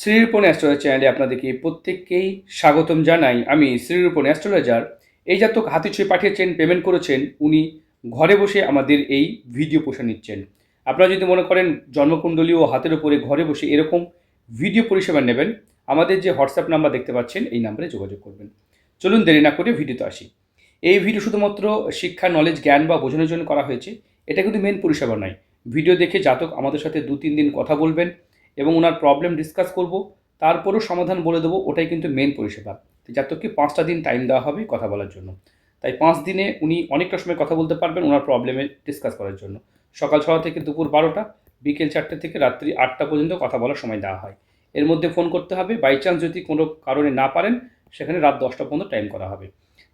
Shrirupan astrologer চ্যানেলে আপনাদেরকে প্রত্যেককেই স্বাগতম জানাই। আমি শ্রীরূপণ অ্যাস্ট্রোলজার। এই জাতক হাতে ছুঁয়ে পাঠিয়েছেন, পেমেন্ট করেছেন, উনি ঘরে বসে আমাদের এই ভিডিও পোষা নিচ্ছেন। আপনারা যদি মনে করেন জন্মকুণ্ডলী ও হাতের উপরে ঘরে বসে এরকম ভিডিও পরিষেবা নেবেন, আমাদের যে হোয়াটসঅ্যাপ নাম্বার দেখতে পাচ্ছেন এই নাম্বারে যোগাযোগ করবেন। চলুন দেরি না করে ভিডিওতে আসি। এই ভিডিও শুধুমাত্র শিক্ষা, নলেজ, জ্ঞান বা বোঝানোর জন্য করা হয়েছে। এটা কিন্তু মেন পরিষেবা নয়। ভিডিও দেখে জাতক আমাদের সাথে 2-3 দিন কথা বলবেন এবং ওনার প্রবলেম ডিসকাস করব, তারপরেও সমাধান বলে দেবো। ওটাই কিন্তু মেন পরিষেবা। জাতককে 5টা দিন টাইম দেওয়া হবে কথা বলার জন্য। তাই 5 দিনে উনি অনেকটা সময় কথা বলতে পারবেন ওনার প্রবলেমে ডিসকাস করার জন্য। সকাল 6টা থেকে দুপুর 12টা, বিকেল 4টে থেকে রাত্রি 8টা পর্যন্ত কথা বলার সময় দেওয়া হয়। এর মধ্যে ফোন করতে হবে। বাই চান্স যদি কোনো কারণে না পারেন, সেখানে রাত 10টা পর্যন্ত টাইম করা হবে।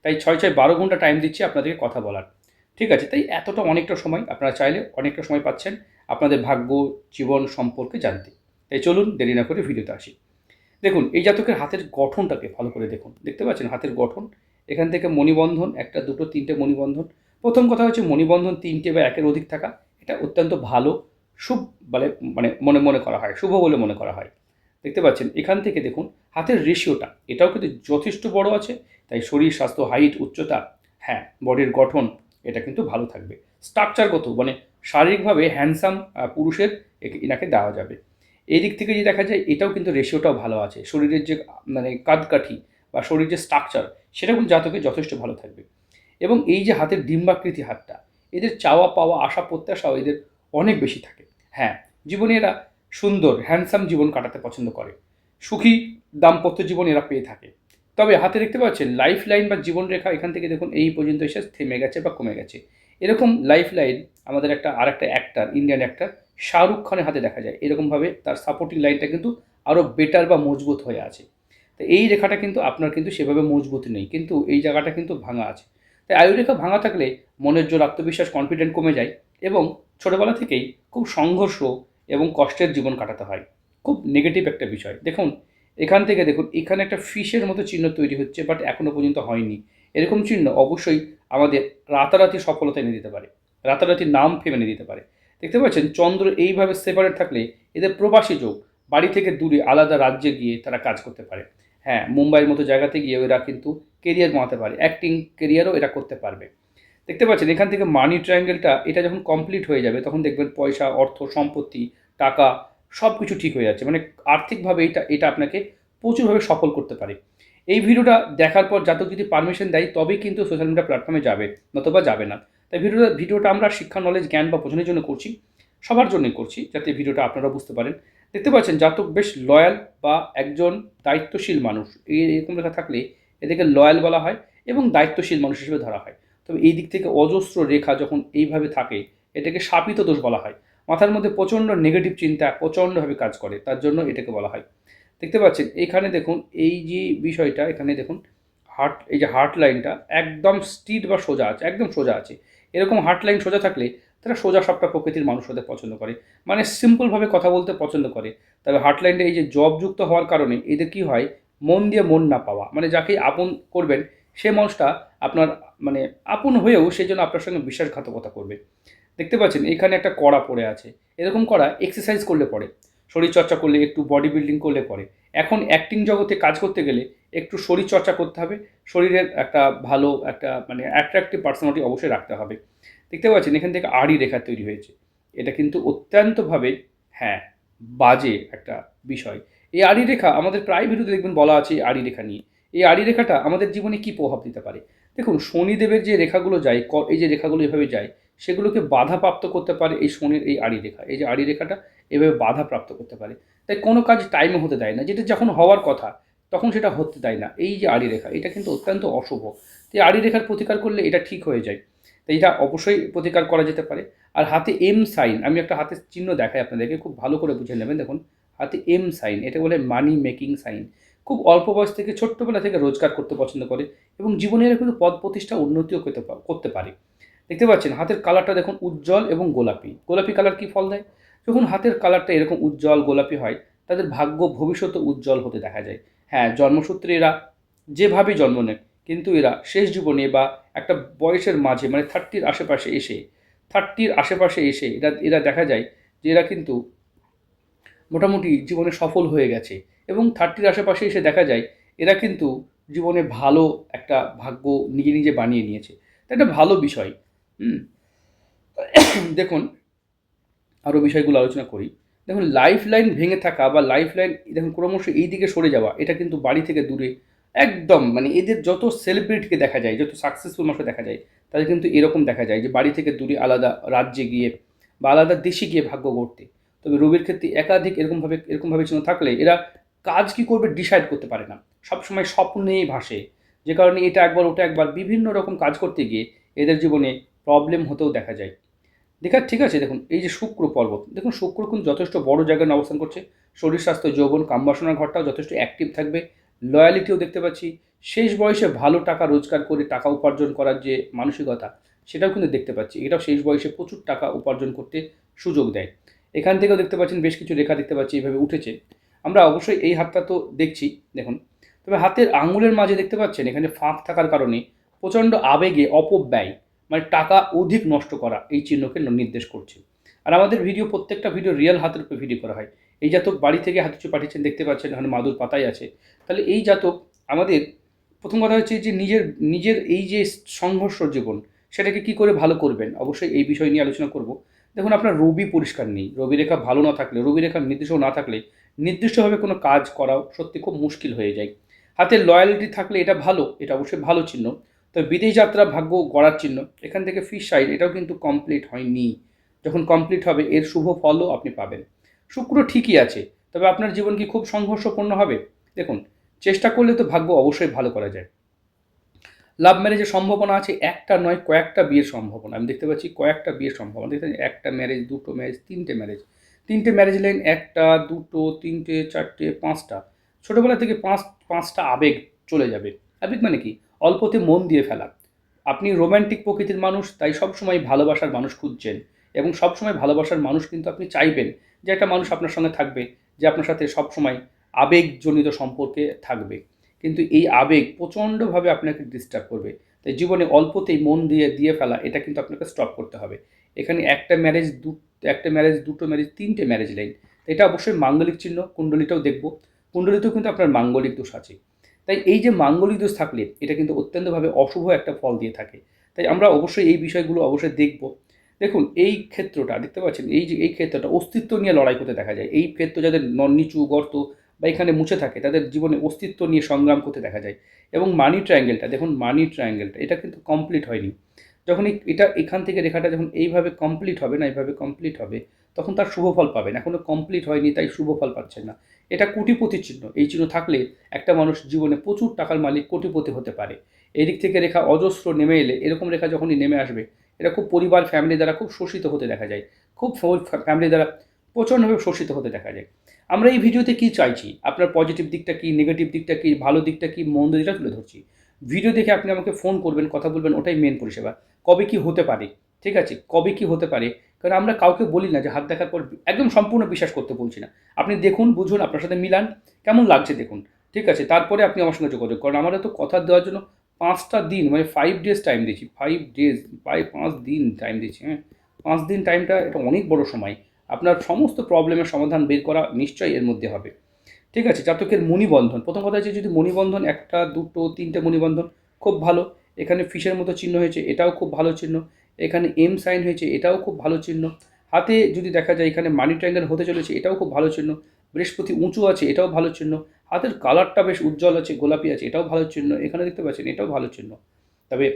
তাই 6-6-12 ঘন্টা টাইম দিচ্ছি আপনাদেরকে কথা বলার। ঠিক আছে? তাই এতটা অনেকটা সময় আপনারা চাইলে অনেকটা সময় পাচ্ছেন আপনাদের ভাগ্য, জীবন সম্পর্কে জানতে। তাই চলুন দেরি না করে ভিডিওতে আসি। দেখুন, এই জাতকের হাতের গঠনটাকে ভালো করে দেখুন। দেখতে পাচ্ছেন হাতের গঠন? এখান থেকে মণিবন্ধন 1টা, 2টো, 3টে মণিবন্ধন। প্রথম কথা হচ্ছে মণিবন্ধন 3টে বা 1-এর অধিক থাকা এটা অত্যন্ত ভালো, শুভ বলে মনে মনে করা হয়, শুভ বলে মনে করা হয়। দেখতে পাচ্ছেন এখান থেকে দেখুন হাতের রেশিওটা এটাও কিন্তু যথেষ্ট বড় আছে। তাই শরীর স্বাস্থ্য, হাইট, উচ্চতা, হ্যাঁ, বডির গঠন এটা কিন্তু ভালো থাকবে। স্ট্রাকচারগত শারীরিকভাবে হ্যান্ডসাম পুরুষের এনাকে দেওয়া যাবে। এই দিক থেকে যদি দেখা যায় এটাও কিন্তু রেশিওটাও ভালো আছে। শরীরের যে কাঁধকাঠি বা শরীরের যে স্ট্রাকচার সেটাও কিন্তু জাতকের যথেষ্ট ভালো থাকবে। এবং এই যে হাতের ডিম্বাকৃতি হাতটা, এদের চাওয়া পাওয়া আশা প্রত্যাশাও এদের অনেক বেশি থাকে। হ্যাঁ, জীবনে এরা সুন্দর হ্যান্ডসাম জীবন কাটাতে পছন্দ করে। সুখী দাম্পত্য জীবন এরা পেয়ে থাকে। তবে হাতে দেখতে পাচ্ছেন লাইফ লাইন বা জীবনরেখা এখান থেকে দেখুন এই পর্যন্ত এসে থেমে গেছে বা কমে গেছে। এরকম লাইফ লাইন আমাদের আরেকটা অ্যাক্টর, ইন্ডিয়ান অ্যাক্টর শাহরুখ খানের হাতে দেখা যায়। এরকমভাবে তার সাপোর্টিং লাইনটা কিন্তু আরও বেটার বা মজবুত হয়ে আছে। তো এই রেখাটা কিন্তু আপনার কিন্তু সেভাবে মজবুত নেই, কিন্তু এই জায়গাটা কিন্তু ভাঙা আছে। তাই আয়ুরেখা ভাঙা থাকলে মনের জোর, আত্মবিশ্বাস, কনফিডেন্ট কমে যায় এবং ছোটোবেলা থেকেই খুব সংঘর্ষ এবং কষ্টের জীবন কাটাতে হয়। খুব নেগেটিভ একটা বিষয়। দেখুন এখান থেকে দেখুন এখানে একটা ফিশের মতো চিহ্ন তৈরি হচ্ছে, বাট এখনও পর্যন্ত হয়নি। এরকম চিহ্ন অবশ্যই আমাদের রাতারাতি সফলতা এনে দিতে পারে, রাতারাতি নাম ফেম এনে দিতে পারে। দেখতে পাচ্ছেন চন্দ্র এইভাবে সেপারেট থাকলে এদের প্রবাসী যোগ, বাড়ি থেকে দূরে আলাদা রাজ্যে গিয়ে তারা কাজ করতে পারে। হ্যাঁ, মুম্বাইয়ের মতো জায়গাতে গিয়েও এরা কিন্তু কেরিয়ার বানাতে পারে, অ্যাক্টিং কেরিয়ারও এরা করতে পারবে। দেখতে পাচ্ছেন এখান থেকে মানি ট্রায়াঙ্গেলটা এটা যখন কমপ্লিট হয়ে যাবে তখন দেখবেন পয়সা, অর্থ, সম্পত্তি, টাকা সব কিছু ঠিক হয়ে যাচ্ছে। আর্থিকভাবে এটা এটা আপনাকে প্রচুরভাবে সফল করতে পারে। এই ভিডিওটা দেখার পর জাতক যদি পারমিশন দেয় তবেই কিন্তু সোশ্যাল মিডিয়া প্ল্যাটফর্মে যাবে, নতুবা যাবে না। তাই ভিডিওটা আমরা শিক্ষা, নলেজ, জ্ঞান বা বোঝানোর জন্য করছি। সবার জন্যই করছি, যাতে ভিডিওটা আপনারা বুঝতে পারেন। দেখতে পাচ্ছেন জাতক বেশ লয়াল বা একজন দায়িত্বশীল মানুষ। এরকম লেখা থাকলে এদেরকে লয়াল বলা হয় এবং দায়িত্বশীল মানুষ হিসেবে ধরা হয়। তবে এই দিক থেকে অজস্র রেখা যখন এইভাবে থাকে এটাকে শাপিত দোষ বলা হয়। মাথার মধ্যে প্রচণ্ড নেগেটিভ চিন্তা প্রচণ্ডভাবে কাজ করে, তার জন্য এটাকে বলা হয়। দেখতে পাচ্ছেন এখানে দেখুন এই যে বিষয়টা, এখানে দেখুন এই যে হার্ট লাইনটা একদম স্ট্রিট বা সোজা আছে, একদম সোজা আছে। এরকম হার্ট লাইন সোজা থাকলে তারা সোজা সাপটা প্রকৃতির মানুষ হতে পছন্দ করে, সিম্পলভাবে কথা বলতে পছন্দ করে। তবে হার্ট লাইনটা এই যে জবযুক্ত হওয়ার কারণে এদের কী হয়, মন দিয়ে মন না পাওয়া, যাকেই আপন করবেন সে মানুষটা আপনার আপন হয়েও সেই জন্য আপনার সঙ্গে বিশ্বাসঘাতকতা করবে। দেখতে পাচ্ছেন এখানে একটা কড়া পড়ে আছে। এরকম কড়া এক্সারসাইজ করলে পড়ে, শরীরচর্চা করলে, একটু বডি বিল্ডিং করলে পড়ে। এখন অ্যাক্টিং জগতে কাজ করতে গেলে একটু শরীরচর্চা করতে হবে। শরীরের একটা ভালো একটা অ্যাট্রাকটিভ পার্সোনালিটি অবশ্যই রাখতে হবে। দেখতে পাচ্ছেন এখান থেকে আড়ি রেখা তৈরি হয়েছে। এটা কিন্তু অত্যন্তভাবে, হ্যাঁ, বাজে একটা বিষয়। এই আড়ি রেখা আমাদের প্রায় ভিডিওতে দেখবেন বলা আছে এই আড়ি রেখা নিয়ে। এই আড়ি রেখাটা আমাদের জীবনে কী প্রভাব দিতে পারে? দেখুন শনিদেবের যে রেখাগুলো যায়, এই যে রেখাগুলো এভাবে যায়, সেগুলোকে বাধাপ্রাপ্ত করতে পারে এই শনির এই আড়ি রেখা। এই যে আড়ি রেখাটা এভাবে বাধাপ্রাপ্ত করতে পারে। তাই কোনো কাজ টাইমে হতে দেয় না, যেটা যখন হওয়ার কথা তখন সেটা হতে দেয় না। এই যে আড়ি রেখা এটা কিন্তু অত্যন্ত অশুভ। তো এই আড়ি রেখার প্রতিকার করলে এটা ঠিক হয়ে যায়। তো এটা অবশ্যই প্রতিকার করা যেতে পারে। আর হাতে এম সাইন, আমি একটা হাতের চিহ্ন দেখাই আপনাদেরকে, খুব ভালো করে বুঝে নেবেন। দেখুন হাতে এম সাইন, এটা বলে মানি মেকিং সাইন। খুব অল্প বয়স থেকে, ছোট্টবেলা থেকে রোজগার করতে পছন্দ করে এবং জীবনের কিন্তু পদ প্রতিষ্ঠা উন্নতিও করতে পারে। দেখতে পাচ্ছেন হাতের কালারটা দেখুন উজ্জ্বল এবং গোলাপি। গোলাপি কালার কী ফল দেয়? যখন হাতের কালারটা এরকম উজ্জ্বল গোলাপি হয় তাদের ভাগ্য ভবিষ্যতে উজ্জ্বল হতে দেখা যায়। হ্যাঁ, জন্মসূত্রে এরা যেভাবেই জন্ম নেয়, কিন্তু এরা শেষ জীবনে বা একটা বয়সের মাঝে 30-র আশেপাশে এসে এরা এরা দেখা যায় যে এরা কিন্তু মোটামুটি জীবনে সফল হয়ে গেছে। এবং 30-র আশেপাশে এসে দেখা যায় এরা কিন্তু জীবনে ভালো একটা ভাগ্য নিজে নিজে বানিয়ে নিয়েছে। তো একটা ভালো বিষয়। হুম? দেখুন আরও বিষয়গুলো আলোচনা করি। দেখুন লাইফ লাইন ভেঙে থাকা বা লাইফ লাইন দেখুন ক্রমশ এই দিকে সরে যাওয়া এটা কিন্তু বাড়ি থেকে দূরে একদম মানে এদের যত সেলিব্রিটিকে দেখা যায়, যত সাকসেসফুল মানুষকে দেখা যায়, তাদের কিন্তু এরকম দেখা যায় যে বাড়ি থেকে দূরে আলাদা রাজ্যে গিয়ে বা আলাদা দেশে গিয়ে ভাগ্য গড়তে। তবে রবির ক্ষেত্রে একাধিক এরকমভাবে চিহ্ন থাকলে এরা কাজ কী করবে ডিসাইড করতে পারে না। সবসময় স্বপ্নেই ভাসে। যে কারণে এটা একবার ওটা একবার বিভিন্ন রকম কাজ করতে গিয়ে এদের জীবনে প্রবলেম হতেও দেখা যায়। ঠিক আছে দেখুন এই যে শুক্র পর্বত দেখুন শুক্র কিন্তু যথেষ্ট বড় জায়গায় নিয়ে অবস্থান করছে। শরীর স্বাস্থ্য যৌবন কামবাসনার ঘরটাও যথেষ্ট অ্যাক্টিভ থাকবে। লয়ালিটিও দেখতে পাচ্ছি। শেষ বয়সে ভালো টাকা রোজগার করে টাকা উপার্জন করার যে মানসিকতা সেটাও কিন্তু দেখতে পাচ্ছি। এটাও শেষ বয়সে প্রচুর টাকা উপার্জন করতে সুযোগ দেয়। এখান থেকেও দেখতে পাচ্ছেন বেশ কিছু রেখা দেখতে পাচ্ছি এইভাবে উঠেছে। আমরা অবশ্যই এই হাতটা তো দেখছি দেখুন। তবে হাতের আঙুলের মাঝে দেখতে পাচ্ছেন এখানে ফাঁক থাকার কারণে প্রচণ্ড আবেগে অপব্যয় মানে টাকা অধিক নষ্ট করা এই চিহ্নকে নির্দেশ করছে। আর আমাদের ভিডিও প্রত্যেকটা ভিডিও রিয়েল হাতের উপর ভিডিও করা হয়। এই জাতক বাড়ি থেকে হাতিচু পাঠিয়েছেন দেখতে পাচ্ছেন এখানে মাদুর পাতায় আছে। তাহলে এই জাতক আমাদের প্রথম কথা হচ্ছে যে নিজের নিজের এই যে সংঘর্ষ জীবন সেটাকে কি করে ভালো করবেন অবশ্যই এই বিষয় নিয়ে আলোচনা করব। দেখুন আপনার রবি পরিষ্কার নেই, রবি রেখা ভালো না থাকলে, রবি রেখার নির্দেশও না থাকলে নির্দিষ্টভাবে কোনো কাজ করাও সত্যি খুব মুশকিল হয়ে যায়। হাতের লয়ালিটি থাকলে এটা ভালো, এটা অবশ্যই ভালো চিহ্ন। তবে বিদেশ যাত্রা ভাগ্য গড়ার চিহ্ন। এখান থেকে ফিশ সাইড এটাও কিন্তু কমপ্লিট হয়নি। যখন কমপ্লিট হবে এর শুভ ফলও আপনি পাবেন। শুক্র ঠিকই আছে, তবে আপনার জীবন কি খুব সংঘর্ষপূর্ণ হবে? দেখুন চেষ্টা করলে তো ভাগ্য অবশ্যই ভালো করা যায়। লাভ ম্যারেজের সম্ভাবনা আছে একটা নয় কয়েকটা বিয়ের সম্ভাবনা। আমি দেখতে পাচ্ছি কয়েকটা বিয়ের সম্ভাবনা। দেখতে একটা ম্যারেজ, দুটো ম্যারেজ, তিনটে ম্যারেজ। তিনটে ম্যারেজ লাইন একটা, দুটো, তিনটে, চারটে, পাঁচটা। ছোটোবেলা থেকে পাঁচটা আবেগ চলে যাবে। আবেগ মানে কি? অল্পতে মন দিয়ে ফেলা। আপনি রোম্যান্টিক প্রকৃতির মানুষ তাই সবসময় ভালোবাসার মানুষ খুঁজছেন এবং সবসময় ভালোবাসার মানুষ কিন্তু আপনি চাইবেন যে একটা মানুষ আপনার সঙ্গে থাকবে, যে আপনার সাথে সবসময় আবেগজনিত সম্পর্কে থাকবে। কিন্তু এই আবেগ প্রচণ্ডভাবে আপনাকে ডিস্টার্ব করবে। তাই জীবনে অল্পতেই মন দিয়ে ফেলা এটা কিন্তু আপনাকে স্টপ করতে হবে। এখানে একটা ম্যারেজ, দুটো ম্যারেজ, তিনটে ম্যারেজ লাইন। এটা অবশ্যই মাঙ্গলিক চিহ্ন। কুণ্ডলিটাও দেখব। কুণ্ডলিতেও কিন্তু আপনার মাঙ্গলিক দোষ আছে। তাই এই যে মাঙ্গলিক দোষ থাকলে এটা কিন্তু অত্যন্তভাবে অশুভ একটা ফল দিয়ে থাকে। তাই আমরা অবশ্যই এই বিষয়গুলো অবশ্যই দেখব। দেখুন এই ক্ষেত্রটা দেখতে পাচ্ছেন এই যে এই ক্ষেত্রটা অস্তিত্ব নিয়ে লড়াই করতে দেখা যায়। এই ক্ষেত্র যাদের নিচু গর্ত বা এখানে মুছে থাকে তাদের জীবনে অস্তিত্ব নিয়ে সংগ্রাম করতে দেখা যায়। এবং মানি ট্রায়াঙ্গেলটা দেখুন মানি ট্রায়াঙ্গেলটা এটা কিন্তু কমপ্লিট হয়নি। যখন এটা এখান থেকে রেখাটা যখন এইভাবে কমপ্লিট হবে না এইভাবে কমপ্লিট হবে তখন তার শুভ ফল পাবেন। এখনও কমপ্লিট হয়নি তাই শুভ ফল পাচ্ছেন না। এটা কোটিপতির চিহ্ন। এই চিহ্ন থাকলে একটা মানুষ জীবনে প্রচুর টাকার মালিক কোটিপতি হতে পারে। এদিক থেকে রেখা অজস্র নেমে এলে এরকম রেখা যখনই নেমে আসবে এটা খুব পরিবার ফ্যামিলি দ্বারা খুব শোষিত হতে দেখা যায়। খুব ফ্যামিলি দ্বারা প্রচণ্ডভাবে শোষিত হতে দেখা যায়। আমরা এই ভিডিওতে কী চাইছি, আপনার পজিটিভ দিকটা কী, নেগেটিভ দিকটা কী, ভালো দিকটা কী, মন্দ দিকটা তুলে ধরছি। ভিডিও দেখে আপনি আমাকে ফোন করবেন, কথা বলবেন, ওটাই মেন পরিষেবা। কবে কী হতে পারে, ঠিক আছে? কবে কী হতে পারে, কারণ আমরা কাউকে বলি না যে হাত দেখার পর একদম সম্পূর্ণ বিশ্বাস করতে বলছি না। আপনি দেখুন, বুঝুন, আপনার সাথে মিলান, কেমন লাগছে দেখুন, ঠিক আছে? তারপরে আপনি আমার সঙ্গে যোগাযোগ করেন। আমরা তো কথা দেওয়ার জন্য 5টা দিন মানে 5 ডেজ টাইম দিচ্ছি। 5 ডেজ, 5 দিন টাইম দিচ্ছি, হ্যাঁ? 5 দিন টাইমটা এটা অনেক বড় সময়। আপনার সমস্ত প্রবলেমের সমাধান বের করা নিশ্চয়ই এর মধ্যে হবে। ঠিক আছে? জাতকের মণিবন্ধন। প্রথম কথা হচ্ছে যদি মণিবন্ধন 1টা, 2টো, 3টে মণিবন্ধন খুব ভালো। এখানে ফিশের মতো চিহ্ন হয়েছে এটাও খুব ভালো চিহ্ন। এখানে এম সাইন হয়েছে এটাও খুব ভালো চিহ্ন। হাতে যদি দেখা যায় এখানে মানি ট্রায়াঙ্গেল হতে চলেছে এটাও খুব ভালো চিহ্ন। বৃহস্পতি উঁচু আছে এটাও ভালো চিহ্ন। হাতের কালারটা বেশ উজ্জ্বল আছে, গোলাপি আছে এটাও ভালো চিহ্ন। এখানে দেখতে পাচ্ছেন এটাও ভালো চিহ্ন। তবে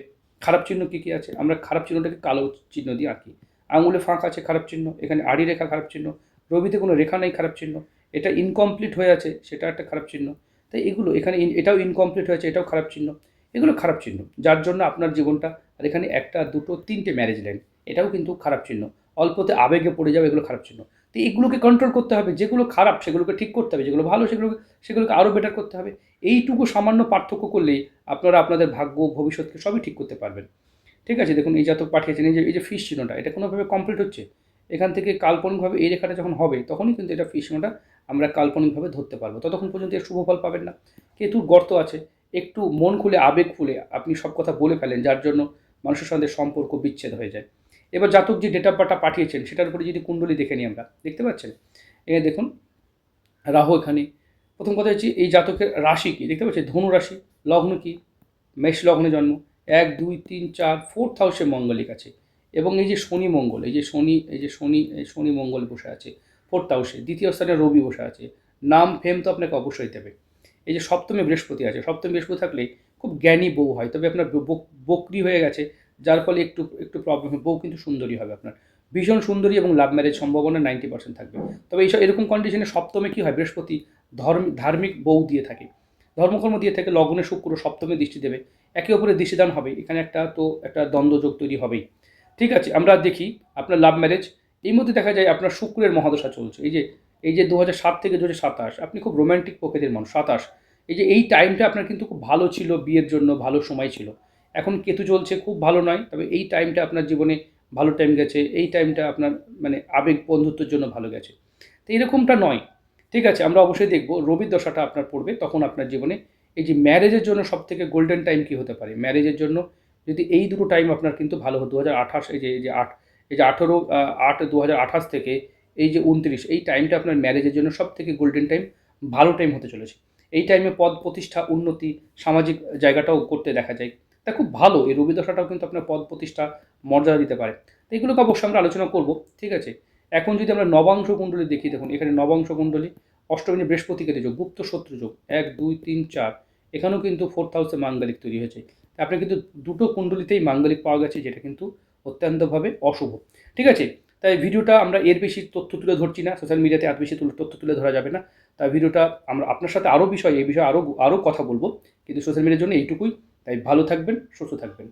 খারাপ চিহ্ন কী কী আছে? আমরা খারাপ চিহ্নটাকে কালো চিহ্ন দিয়ে আঁকি। আঙুলে ফাঁক আছে খারাপ চিহ্ন। এখানে আড়ি রেখা খারাপ চিহ্ন। রবিতে কোনো রেখা নেই খারাপ চিহ্ন। এটা ইনকমপ্লিট হয়ে আছে সেটা একটা খারাপ চিহ্ন। তাই এগুলো এখানে এটাও ইনকমপ্লিট হয়েছে এটাও খারাপ চিহ্ন। এগুলো খারাপ চিহ্ন। যার জন্য আপনার জীবনটা আর এখানে 1টা, 2টো, 3টে ম্যারেজ লাইন এটাও কিন্তু খারাপ চিহ্ন। অল্পতে আবেগে পড়ে যাবে এগুলো খারাপ চিহ্ন। তো এগুলোকে কন্ট্রোল করতে হবে। যেগুলো খারাপ সেগুলোকে ঠিক করতে হবে। যেগুলো ভালো সেগুলোকে আরও বেটার করতে হবে। এইটুকু সামান্য পার্থক্য করলেই আপনারা আপনাদের ভাগ্য ভবিষ্যৎকে সবই ঠিক করতে পারবেন। ঠিক আছে? দেখুন এই জাতক পাঠিয়েছেন এই যে ফিশ চিহ্নটা এটা কোনোভাবে কমপ্লিট হচ্ছে। এখান থেকে কাল্পনিকভাবে এই রেখাটা যখন হবে তখনই কিন্তু এটা ফিশ চিহ্নটা আমরা কাল্পনিকভাবে ধরতে পারবো। ততক্ষণ পর্যন্ত এর শুভ ফল পাবেন না। কেতুর গর্ত আছে। একটু মন খুলে আবেগ খুলে আপনি সব কথা বলে ফেলেন যার জন্য মানুষের সঙ্গে সম্পর্ক বিচ্ছেদ হয়ে যায়। এবার জাতক যে ডেট অফ বার্থটা পাঠিয়েছেন সেটার উপরে যদি কুণ্ডলী দেখে নিই আমরা, দেখতে পাচ্ছেন? এখানে দেখুন রাহু এখানে প্রথম কথা হচ্ছে এই জাতকের রাশি কী দেখতে পাচ্ছি, ধনু রাশি, লগ্ন কী, মেষ লগ্নে জন্ম, 1 2 3 4 4th হাউসে মঙ্গলিক আছে, এবং এই যে শনি মঙ্গল, এই যে শনি মঙ্গল বসে আছে 4th হাউসে, দ্বিতীয় স্থানে রবি বসে আছে, নাম ফেম তো আপনাকে অবশ্যই দেবে। এই যে সপ্তমে বৃহস্পতি আছে, সপ্তমে বৃহস্পতি থাকলে খুব জ্ঞানী বউ হয়, তবে আপনার বকরি হয়ে গেছে, যার ফলে একটু একটু প্রবলেম হয়। বউ কিন্তু সুন্দরী হবে আপনার, ভীষণ সুন্দরী, এবং লাভ ম্যারেজ সম্ভাবনা 90% থাকবে। তবে এইসব এরকম কন্ডিশনে সপ্তমে কী হয়, বৃহস্পতি ধার্মিক বউ দিয়ে থাকে, ধর্মকর্ম দিয়ে থাকে, লগ্নে শুক্র সপ্তমে দৃষ্টি দেবে, একে অপরের দৃষ্টিদান হবে, এখানে একটা দ্বন্দ্বযোগ তৈরি হবেই। ঠিক আছে, আমরা দেখি আপনার লাভ ম্যারেজ। এই মধ্যে দেখা যায় আপনার শুক্রের মহাদশা চলছে, এই যে 2007 থেকে 2027, আপনি খুব রোম্যান্টিক প্রকৃতির মানুষ, 27, এই টাইমটা আপনার কিন্তু খুব ভালো ছিল, বিয়ের জন্য ভালো সময় ছিল। এখন কেতু চলছে, খুব ভালো নয়, তবে এই টাইমটা আপনার জীবনে ভালো টাইম গেছে, এই টাইমটা আপনার মানে আবেগ বন্ধুত্বের জন্য ভালো গেছে। তো এরকমটা নয়। ঠিক আছে, আমরা অবশ্যই দেখব রবির দশাটা আপনার পড়বে, তখন আপনার জীবনে এই যে ম্যারেজের জন্য সবথেকে গোল্ডেন টাইম কী হতে পারে, ম্যারেজের জন্য যদি এই দুটো টাইম আপনার কিন্তু ভালো হতো, 2028, এই যে 18/8/2028 থেকে এই যে 29, এই টাইমটা আপনার ম্যারেজের জন্য সবথেকে গোল্ডেন টাইম, ভালো টাইম হতে চলেছে। এই টাইমে পদ প্রতিষ্ঠা, উন্নতি, সামাজিক জায়গাটাও করতে দেখা যায়। তা খুব ভালো, এই রবি দশাটাও কিন্তু আপনার পদ প্রতিষ্ঠা, মর্যাদা দিতে পারে। তো এগুলোকে অবশ্যই আমরা আলোচনা করব। ঠিক আছে, এখন যদি আমরা নবাংশ কুণ্ডলী দেখি, দেখুন এখানে নবাংশ কুণ্ডলী, অষ্টমী বৃহস্পতি কেতু যোগ, গুপ্ত শত্রু যোগ, 1 2 3 4, এখানেও কিন্তু 4th হাউসে মাঙ্গলিক তৈরি হয়েছে। আপনার কিন্তু দুটো কুণ্ডলিতেই মাঙ্গলিক পাওয়া গেছে, যেটা কিন্তু অত্যন্তভাবে অশুভ। ঠিক আছে, তাই ভিডিওটা আমরা এর বেশি তথ্য তুলে ধরছি না, সোশ্যাল মিডিয়াতে এত বেশি তথ্য তুলে ধরা যাবে না। তাই ভিডিওটা আমরা আপনার সাথে এই বিষয়ে আরও কথা বলবো, কিন্তু সোশ্যাল মিডিয়ার জন্য এইটুকুই। তাই ভালো থাকবেন, সুস্থ থাকবেন।